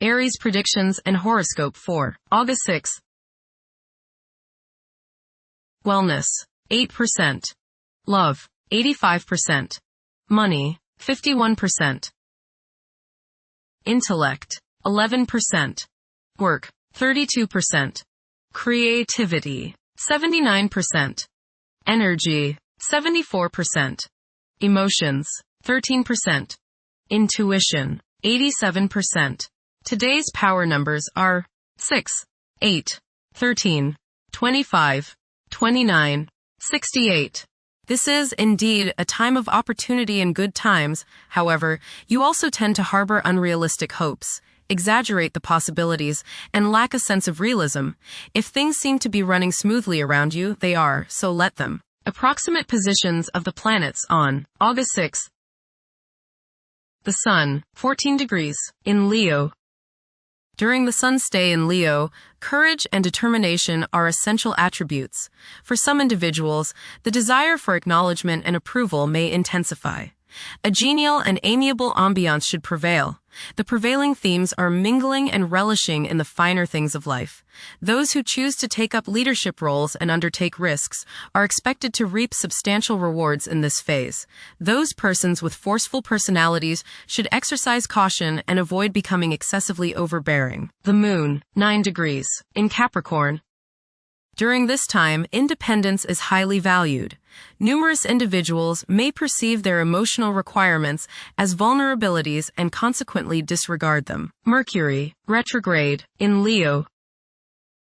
Aries predictions and horoscope for August 6. Wellness, 8%. Love, 85%. Money, 51%. Intellect, 11%. Work, 32%. Creativity, 79%. Energy, 74%. Emotions, 13%. Intuition, 87%. Today's power numbers are 6, 8, 13, 25, 29, 68. This is indeed a time of opportunity and good times. However, you also tend to harbor unrealistic hopes, exaggerate the possibilities, and lack a sense of realism. If things seem to be running smoothly around you, they are, so let them. Approximate positions of the planets on August 6. The Sun, 14 degrees, in Leo. During the Sun's stay in Leo, courage and determination are essential attributes. For some individuals, the desire for acknowledgement and approval may intensify. A genial and amiable ambiance should prevail. The prevailing themes are mingling and relishing in the finer things of life. Those who choose to take up leadership roles and undertake risks are expected to reap substantial rewards in this phase. Those persons with forceful personalities should exercise caution and avoid becoming excessively overbearing. The Moon, 9 degrees, in Capricorn. During this time, independence is highly valued. Numerous individuals may perceive their emotional requirements as vulnerabilities and consequently disregard them. Mercury, retrograde, in Leo.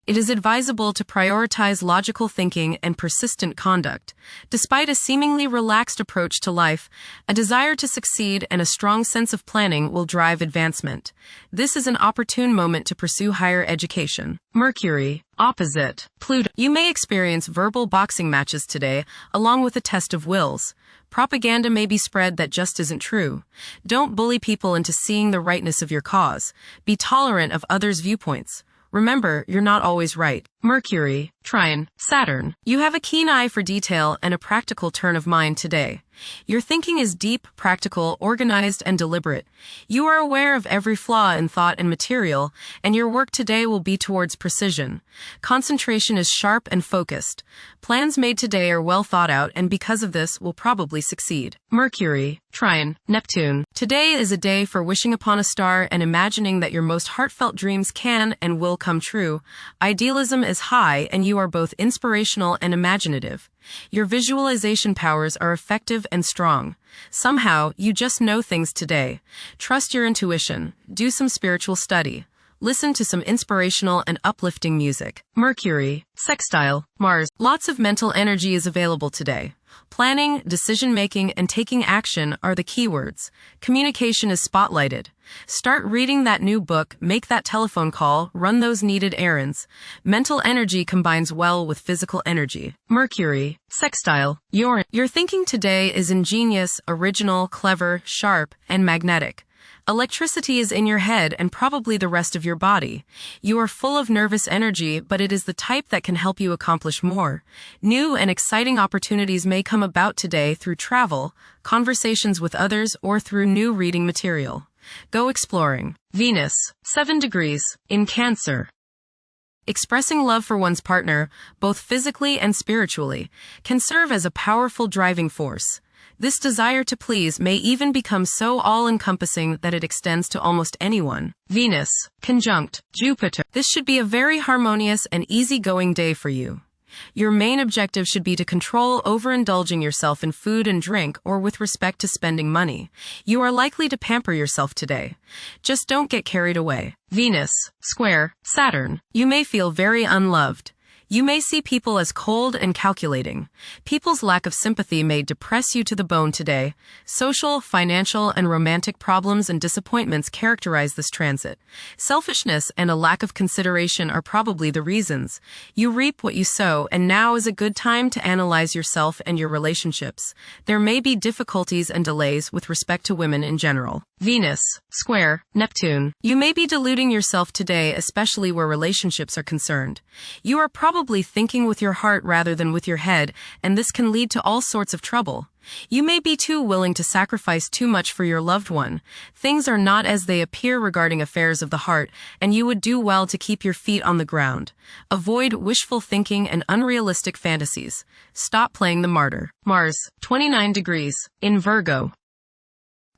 It is advisable to prioritize logical thinking and persistent conduct. Despite a seemingly relaxed approach to life, a desire to succeed and a strong sense of planning will drive advancement. This is an opportune moment to pursue higher education. Mercury, opposite Pluto. You may experience verbal boxing matches today, along with a test of wills. Propaganda may be spread that just isn't true. Don't bully people into seeing the rightness of your cause. Be tolerant of others' viewpoints. Remember, you're not always right. Mercury, trine, Saturn. You have a keen eye for detail and a practical turn of mind today. Your thinking is deep, practical, organized, and deliberate. You are aware of every flaw in thought and material, and your work today will be towards precision. Concentration is sharp and focused. Plans made today are well thought out, and because of this, will probably succeed. Mercury, trine, Neptune. Today is a day for wishing upon a star and imagining that your most heartfelt dreams can and will come true. Idealism is high, and you are both inspirational and imaginative. Your visualization powers are effective and strong. Somehow, you just know things today. Trust your intuition. Do some spiritual study. Listen to some inspirational and uplifting music. Mercury, sextile, Mars. Lots of mental energy is available today. Planning, decision-making, and taking action are the keywords. Communication is spotlighted. Start reading that new book, make that telephone call, run those needed errands. Mental energy combines well with physical energy. Mercury, sextile, Uranus. Your thinking today is ingenious, original, clever, sharp, and magnetic. Electricity is in your head and probably the rest of your body. You are full of nervous energy, but it is the type that can help you accomplish more. New and exciting opportunities may come about today through travel, conversations with others, or through new reading material. Go exploring. Venus, 7 degrees, in Cancer. Expressing love for one's partner, both physically and spiritually, can serve as a powerful driving force. This desire to please may even become so all-encompassing that it extends to almost anyone. Venus, conjunct Jupiter. This should be a very harmonious and easygoing day for you. Your main objective should be to control overindulging yourself in food and drink or with respect to spending money. You are likely to pamper yourself today. Just don't get carried away. Venus, square, Saturn. You may feel very unloved. You may see people as cold and calculating. People's lack of sympathy may depress you to the bone today. Social, financial, and romantic problems and disappointments characterize this transit. Selfishness and a lack of consideration are probably the reasons. You reap what you sow, and now is a good time to analyze yourself and your relationships. There may be difficulties and delays with respect to women in general. Venus, square, Neptune. You may be deluding yourself today, especially where relationships are concerned. You are probably probably thinking with your heart rather than with your head, and this can lead to all sorts of trouble. You may be too willing to sacrifice too much for your loved one. Things are not as they appear regarding affairs of the heart, and you would do well to keep your feet on the ground. Avoid wishful thinking and unrealistic fantasies. Stop playing the martyr. Mars, 29 degrees, in Virgo.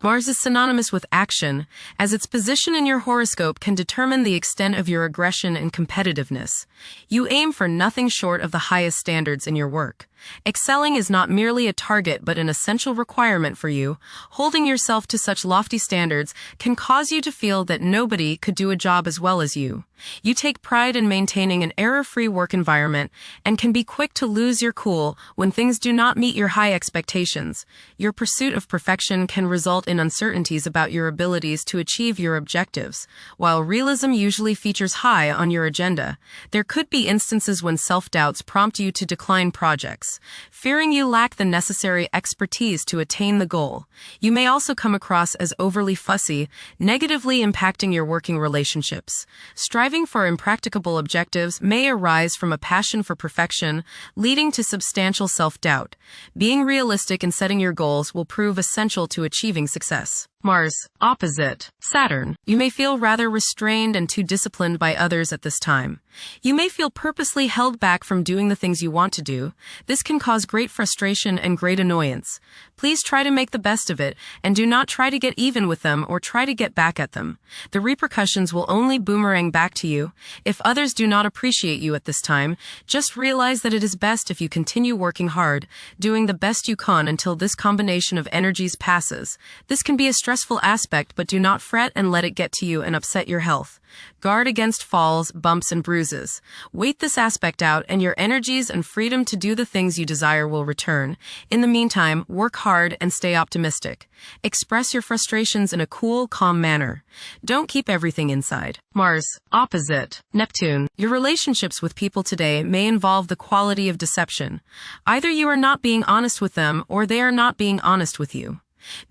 Mars is synonymous with action, as its position in your horoscope can determine the extent of your aggression and competitiveness. You aim for nothing short of the highest standards in your work. Excelling is not merely a target but an essential requirement for you. Holding yourself to such lofty standards can cause you to feel that nobody could do a job as well as you. You take pride in maintaining an error-free work environment and can be quick to lose your cool when things do not meet your high expectations. Your pursuit of perfection can result in uncertainties about your abilities to achieve your objectives. While realism usually features high on your agenda, there could be instances when self-doubts prompt you to decline projects, fearing you lack the necessary expertise to attain the goal. You may also come across as overly fussy, negatively impacting your working relationships. Striving for impracticable objectives may arise from a passion for perfection, leading to substantial self-doubt. Being realistic in setting your goals will prove essential to achieving success. Mars, opposite Saturn. You may feel rather restrained and too disciplined by others at this time. You may feel purposely held back from doing the things you want to do. This can cause great frustration and great annoyance. Please try to make the best of it, and do not try to get even with them or try to get back at them. The repercussions will only boomerang back to you. If others do not appreciate you at this time, just realize that it is best if you continue working hard, doing the best you can until this combination of energies passes. This can be a stressful aspect, but do not fret and let it get to you and upset your health. Guard against falls, bumps, and bruises. Wait this aspect out, and your energies and freedom to do the things you desire will return. In the meantime, work hard and stay optimistic. Express your frustrations in a cool, calm manner. Don't keep everything inside. Mars, opposite Neptune. Your relationships with people today may involve the quality of deception. Either you are not being honest with them, or they are not being honest with you.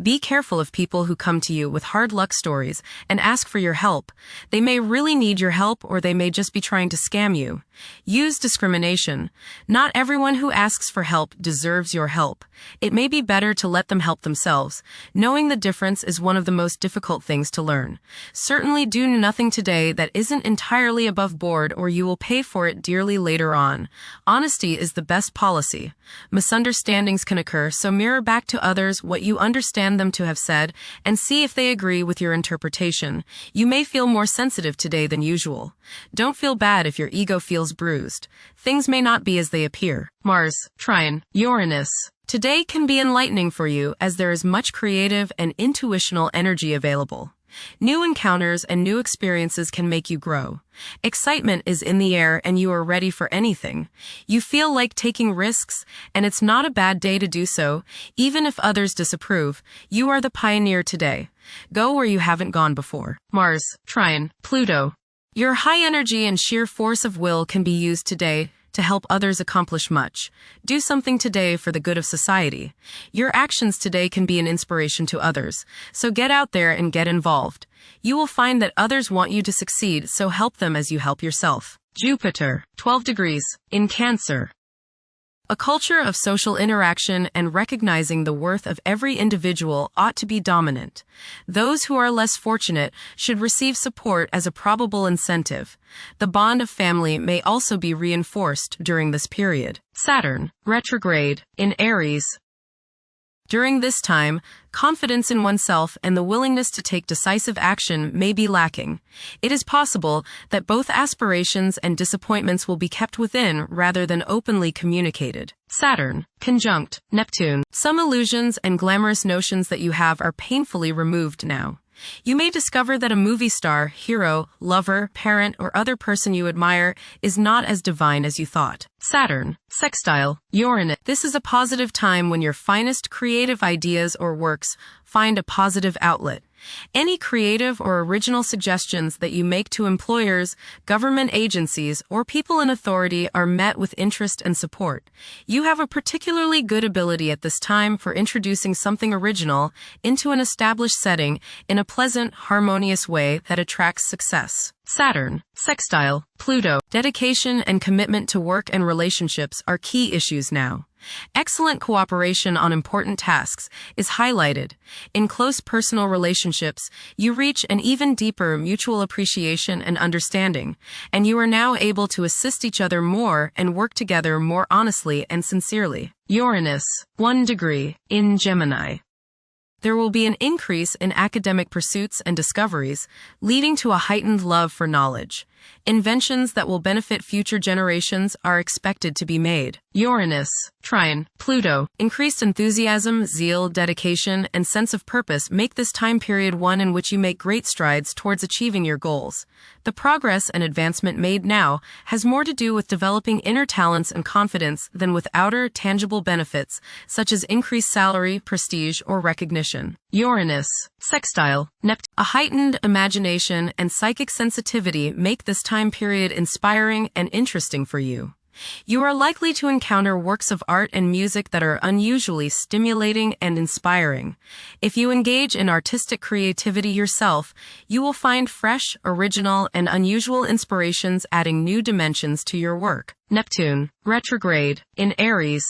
Be careful of people who come to you with hard luck stories and ask for your help. They may really need your help, or they may just be trying to scam you. Use discrimination. Not everyone who asks for help deserves your help. It may be better to let them help themselves. Knowing the difference is one of the most difficult things to learn. Certainly do nothing today that isn't entirely above board, or you will pay for it dearly later on. Honesty is the best policy. Misunderstandings can occur, so mirror back to others what you understand them to have said and see if they agree with your interpretation. You may feel more sensitive today than usual. Don't feel bad if your ego feels bruised. Things may not be as they appear. Mars, trine Uranus. Today can be enlightening for you, as there is much creative and intuitional energy available. New encounters and new experiences can make you grow. Excitement is in the air, and you are ready for anything. You feel like taking risks, and it's not a bad day to do so. Even if others disapprove, you are the pioneer today. Go where you haven't gone before. Mars, trine Pluto. Your high energy and sheer force of will can be used today to help others accomplish much. Do something today for the good of society. Your actions today can be an inspiration to others, so get out there and get involved. You will find that others want you to succeed, so help them as you help yourself. Jupiter, 12 degrees, in Cancer. A culture of social interaction and recognizing the worth of every individual ought to be dominant. Those who are less fortunate should receive support as a probable incentive. The bond of family may also be reinforced during this period. Saturn, retrograde, in Aries. During this time, confidence in oneself and the willingness to take decisive action may be lacking. It is possible that both aspirations and disappointments will be kept within rather than openly communicated. Saturn, conjunct Neptune. Some illusions and glamorous notions that you have are painfully removed now. You may discover that a movie star, hero, lover, parent, or other person you admire is not as divine as you thought. Saturn, sextile Uranus. This is a positive time when your finest creative ideas or works find a positive outlet. Any creative or original suggestions that you make to employers, government agencies, or people in authority are met with interest and support. You have a particularly good ability at this time for introducing something original into an established setting in a pleasant, harmonious way that attracts success. Saturn, sextile, Pluto. Dedication and commitment to work and relationships are key issues now. Excellent cooperation on important tasks is highlighted. In close personal relationships, you reach an even deeper mutual appreciation and understanding, and you are now able to assist each other more and work together more honestly and sincerely. Uranus, 1 degree, in Gemini. There will be an increase in academic pursuits and discoveries, leading to a heightened love for knowledge. Inventions that will benefit future generations are expected to be made. Uranus, trine, Pluto. Increased enthusiasm, zeal, dedication, and sense of purpose make this time period one in which you make great strides towards achieving your goals. The progress and advancement made now has more to do with developing inner talents and confidence than with outer, tangible benefits, such as increased salary, prestige, or recognition. Uranus, sextile, Neptune. A heightened imagination and psychic sensitivity make this time period inspiring and interesting for you. You are likely to encounter works of art and music that are unusually stimulating and inspiring. If you engage in artistic creativity yourself, you will find fresh, original, and unusual inspirations adding new dimensions to your work. Neptune, retrograde, in Aries.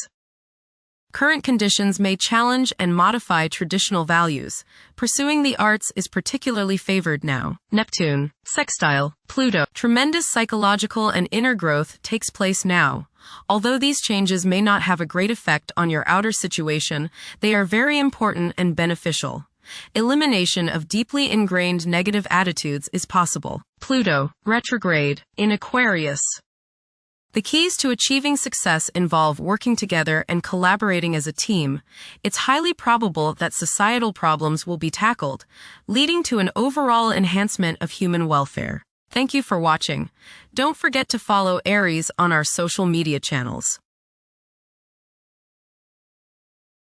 Current conditions may challenge and modify traditional values. Pursuing the arts is particularly favored now. Neptune, sextile, Pluto. Tremendous psychological and inner growth takes place now. Although these changes may not have a great effect on your outer situation, they are very important and beneficial. Elimination of deeply ingrained negative attitudes is possible. Pluto, retrograde, in Aquarius. The keys to achieving success involve working together and collaborating as a team. It's highly probable that societal problems will be tackled, leading to an overall enhancement of human welfare. Thank you for watching. Don't forget to follow Aries on our social media channels.